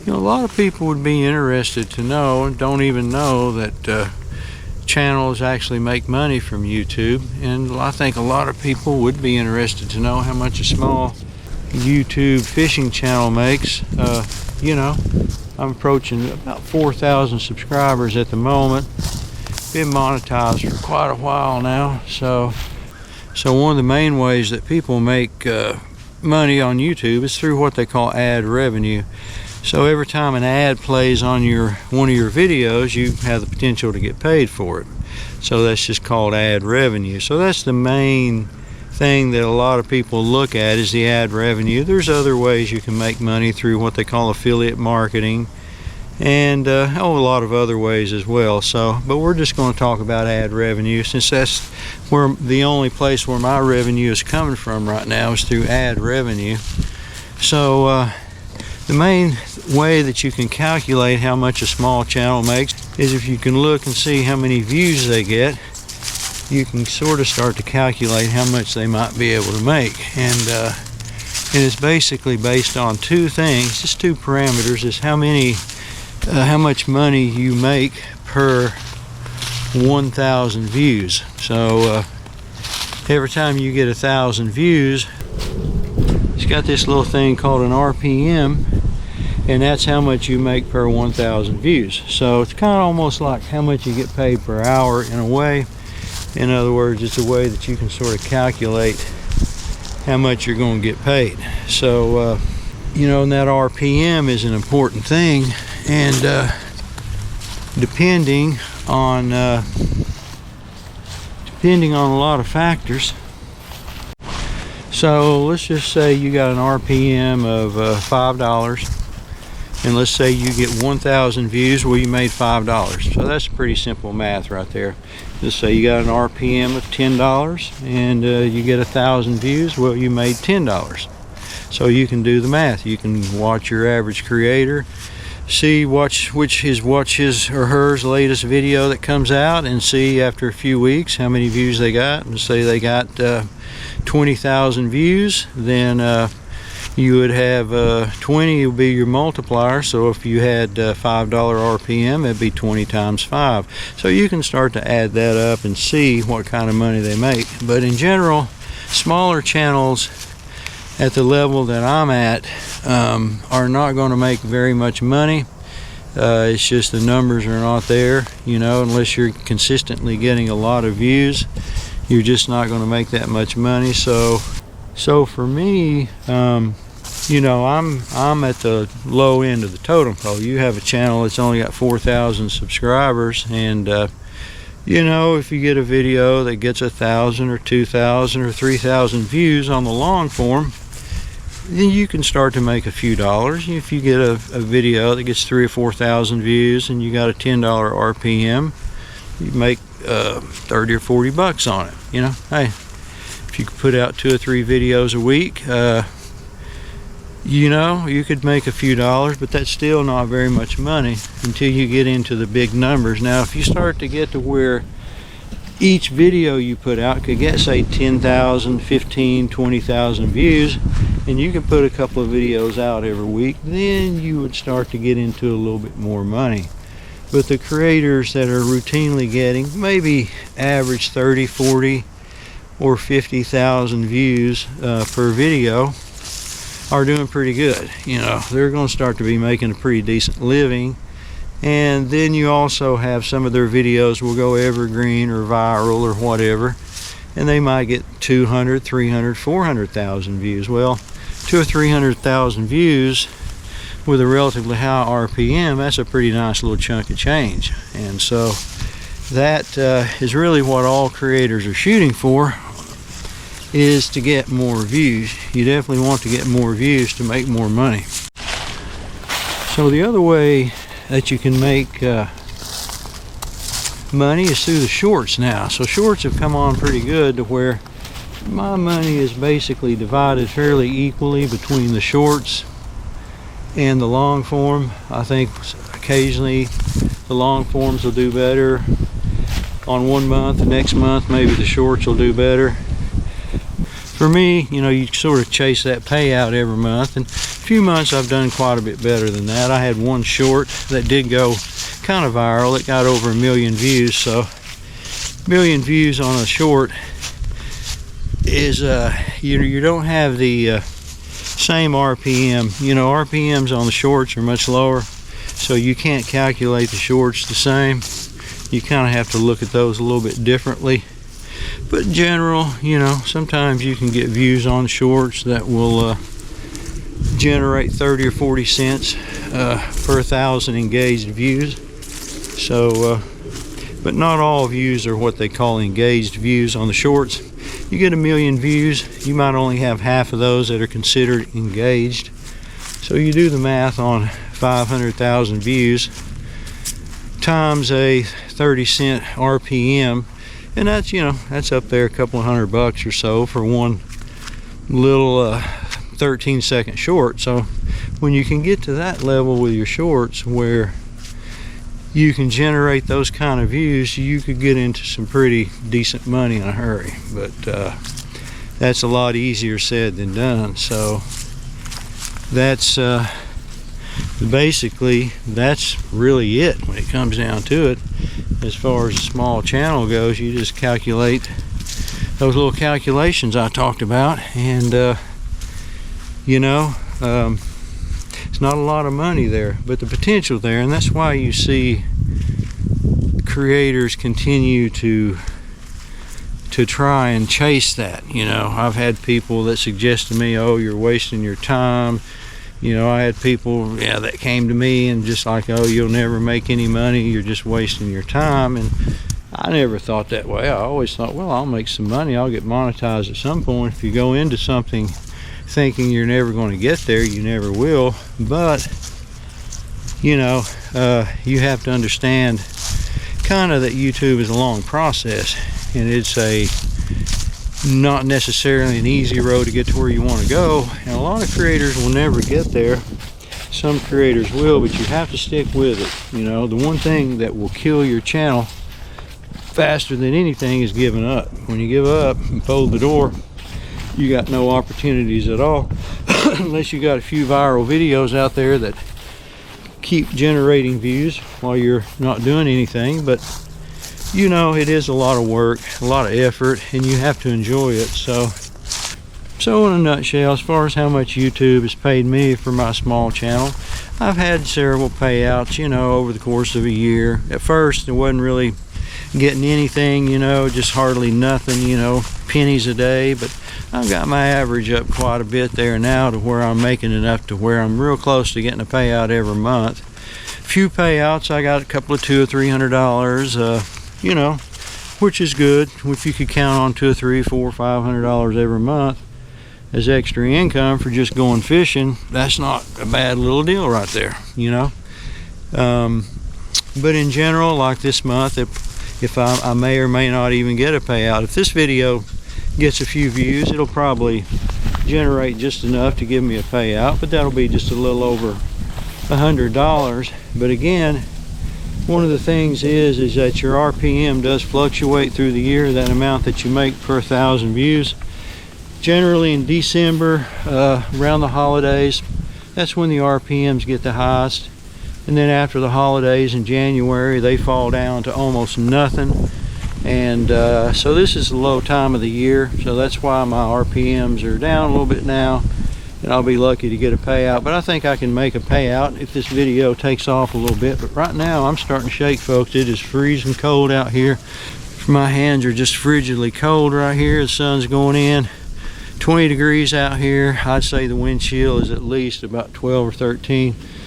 You know, a lot of people would be interested to know, and don't even know, that channels actually make money from YouTube. And I think a lot of people would be interested to know how much a small YouTube fishing channel makes. You know, I'm approaching about 4,000 subscribers at the moment. Been monetized for quite a while now. So one of the main ways that people make money on YouTube is through what they call ad revenue. So every time an ad plays on one of your videos, you have the potential to get paid for it. So that's just called ad revenue. So that's the main thing that a lot of people look at, is the ad revenue. There's other ways you can make money through what they call affiliate marketing, and a lot of other ways as well. But we're just going to talk about ad revenue, since that's where the only place where my revenue is coming from right now, is through ad revenue. So the main way that you can calculate how much a small channel makes is if you can look and see how many views they get. You can sort of start to calculate how much they might be able to make, and it's basically based on two things, just two parameters: is how much money you make per 1,000 views. So every time you get 1,000 views, it's got this little thing called an RPM, and that's how much you make per 1,000 views. So it's kind of almost like how much you get paid per hour in a way. In other words, it's a way that you can sort of calculate how much you're going to get paid. So you know, and that RPM is an important thing, and depending on a lot of factors. So let's just say you got an RPM of $5, and let's say you get 1,000 views. Well, you made $5. So that's pretty simple math right there. Let's say you got an RPM of $10, and you get 1,000 views. Well, you made $10. So you can do the math. You can watch your average creator, watch his or her latest video that comes out, and see after a few weeks how many views they got. And say they got 20,000 views, then you would have 20 would be your multiplier. So if you had $5 RPM, it'd be 20 times 5. So you can start to add that up and see what kind of money they make. But in general, smaller channels at the level that I'm at are not going to make very much money. It's just the numbers are not there, you know, unless you're consistently getting a lot of views. You're just not going to make that much money. So for me, you know, I'm at the low end of the totem pole. You have a channel that's only got 4,000 subscribers, and you know, if you get a video that gets 1,000 or 2,000 or 3,000 views on the long form, then you can start to make a few dollars. If you get a video that gets 3,000 or 4,000 views and you got a $10 RPM, you make 30 or 40 bucks on it. You know, hey, if you could put out 2 or 3 videos a week, you know, you could make a few dollars, but that's still not very much money until you get into the big numbers. Now, if you start to get to where each video you put out could get, say, 10,000, 15, 20,000 views, and you could put a couple of videos out every week, then you would start to get into a little bit more money. But the creators that are routinely getting maybe average 30, 40, or 50,000 views per video are doing pretty good. You know, they're going to start to be making a pretty decent living. And then you also have some of their videos will go evergreen or viral or whatever, and they might get 200, 300, 400,000 views. Well, 200,000 or 300,000 views with a relatively high RPM, that's a pretty nice little chunk of change. And so that is really what all creators are shooting for, is to get more views. You definitely want to get more views to make more money. So the other way that you can make money is through the shorts now. So shorts have come on pretty good to where my money is basically divided fairly equally between the shorts and the long form. I think occasionally the long forms will do better on one month, the next month maybe the shorts will do better. for me, you know, you sort of chase that payout every month, and a few months I've done quite a bit better than that. I had one short that did go kind of viral. It got over 1 million views, so 1 million views on a short is you don't have the same RPM. You know, RPMs on the shorts are much lower, so you can't calculate the shorts the same. You kind of have to look at those a little bit differently. But in general, you know, sometimes you can get views on shorts that will generate 30 or 40 cents per 1,000 engaged views. So but not all views are what they call engaged views on the shorts. You get 1 million views, you might only have half of those that are considered engaged. So you do the math on 500,000 views times a 30-cent RPM, and that's, you know, that's up there a couple of $100 or so for one little 13-second short. So when you can get to that level with your shorts where you can generate those kind of views, you could get into some pretty decent money in a hurry. But that's a lot easier said than done. So that's basically, that's really it when it comes down to it. As far as a small channel goes, you just calculate those little calculations I talked about, and you know, it's not a lot of money there, but the potential there, and that's why you see creators continue to try and chase that. You know, I've had people that suggest to me, oh, you're wasting your time. You know, I had people, that came to me and just like, oh, you'll never make any money, you're just wasting your time. And I never thought that way. I always thought, well, I'll make some money, I'll get monetized at some point. If you go into something thinking you're never going to get there, you never will. But you know, you have to understand kind of that YouTube is a long process, and it's a not necessarily an easy road to get to where you want to go, and a lot of creators will never get there. Some creators will, but you have to stick with it. You know, the one thing that will kill your channel faster than anything is giving up. When you give up and fold the door, you got no opportunities at all unless you got a few viral videos out there that keep generating views while you're not doing anything. But you know, it is a lot of work, a lot of effort, and you have to enjoy it. So in a nutshell, as far as how much YouTube has paid me for my small channel, I've had several payouts, you know, over the course of a year. At first, it wasn't really getting anything, you know, just hardly nothing, you know, pennies a day. But I've got my average up quite a bit there now to where I'm making enough to where I'm real close to getting a payout every month. Few payouts, I got a couple of $200 or $300, you know, which is good. If you could count on $200, $300, $400, $500 every month as extra income for just going fishing, that's not a bad little deal right there, you know. But in general, like this month, if I may or may not even get a payout. If this video gets a few views, it'll probably generate just enough to give me a payout, but that'll be just a little over $100. But again, one of the things is that your RPM does fluctuate through the year, that amount that you make per 1,000 views. Generally in December, around the holidays, that's when the RPMs get the highest. And then after the holidays in January, they fall down to almost nothing. And so this is the low time of the year, so that's why my RPMs are down a little bit now, and I'll be lucky to get a payout. But I think I can make a payout if this video takes off a little bit. But right now I'm starting to shake, folks. It is freezing cold out here. My hands are just frigidly cold right here. The sun's going in. 20 degrees out here. I'd say the wind chill is at least about 12 or 13.